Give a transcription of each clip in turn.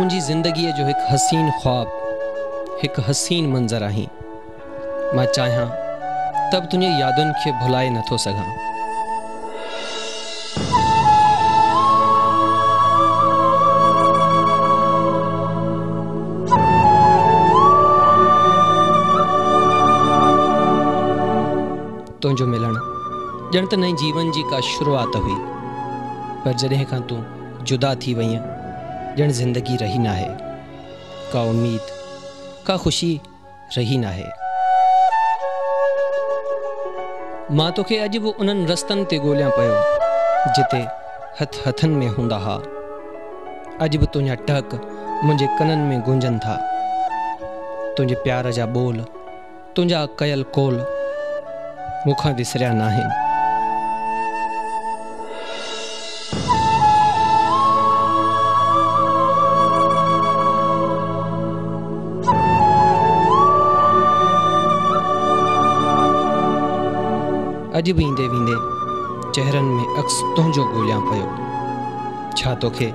मुंहिंजी ज़िंदगीअ जो हिकु हसीन ख्वाब, हिकु हसीन मंज़र आहीं। मां चाहियां त बि तुंहिंजी यादुनि खे भुलाए नथो सघां। तुंहिंजो मिलणु ॼण त नई जीवन जी का शुरूआत हुई, पर जॾहिं खां तूं जुदा थी वईं ॼण ज़िंदगी रही नाहे, का उम्मीद, का ख़ुशी रही नाहे। मां तोखे अॼु बि उन्हनि रस्तनि ते ॻोल्हियां पियो जिते हथ हथनि में हूंदा हुआ। अॼु बि तुंहिंजा टहक मुंहिंजे कननि में गूंजनि था। तुंहिंजे प्यार जा ॿोल, तुंहिंजा कयल कोल मूंखां विसरिया नाहिनि। अॼु बि ईंदे वेंदे चहिरनि में अक्स तुंहिंजो ॻोल्हियां पियो। छा तोखे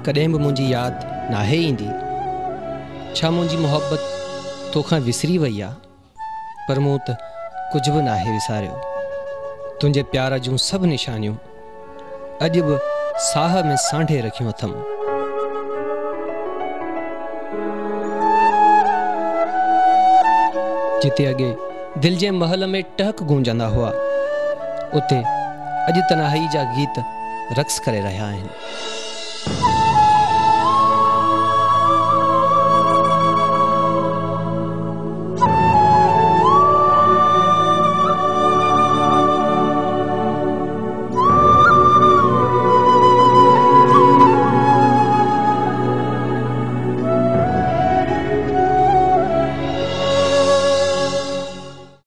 कॾहिं बि मुंहिंजी यादि नाहे ईंदी? छा मुंहिंजी मुहबत तोखां विसरी वई आहे? पर मूं त कुझु बि नाहे विसारियो। तुंहिंजे प्यार जूं सभु निशानियूं अॼु बि साह में सांढे रखियूं अथमि। जिते अॻे दिलि जे महल में टहक गूंजंदा हुआ, उते अॼु तन्हाई जा गीत रक़्स करे रहिया आहिनि।